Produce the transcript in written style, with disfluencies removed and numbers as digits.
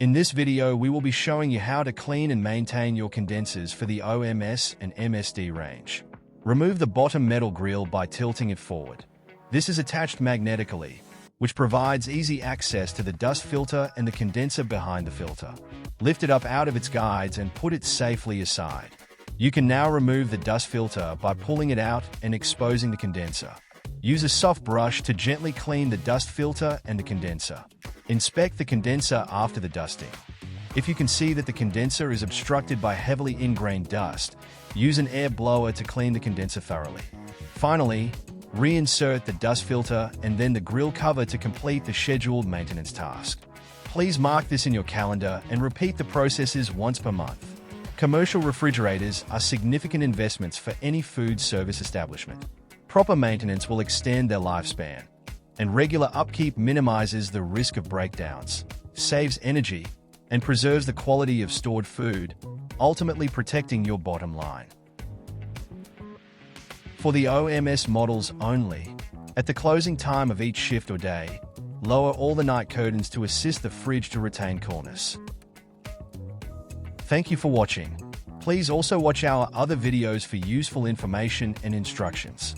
In this video, we will be showing you how to clean and maintain your condensers for the OMS and MSD range. Remove the bottom metal grill by tilting it forward. This is attached magnetically, which provides easy access to the dust filter and the condenser behind the filter. Lift it up out of its guides and put it safely aside. You can now remove the dust filter by pulling it out and exposing the condenser. Use a soft brush to gently clean the dust filter and the condenser. Inspect the condenser after the dusting. If you can see that the condenser is obstructed by heavily ingrained dust, use an air blower to clean the condenser thoroughly. Finally, reinsert the dust filter and then the grill cover to complete the scheduled maintenance task. Please mark this in your calendar and repeat the processes once per month. Commercial refrigerators are significant investments for any food service establishment. Proper maintenance will extend their lifespan, and regular upkeep minimizes the risk of breakdowns, saves energy, and preserves the quality of stored food, ultimately protecting your bottom line. For the OMS models only, at the closing time of each shift or day, lower all the night curtains to assist the fridge to retain coolness. Thank you for watching. Please also watch our other videos for useful information and instructions.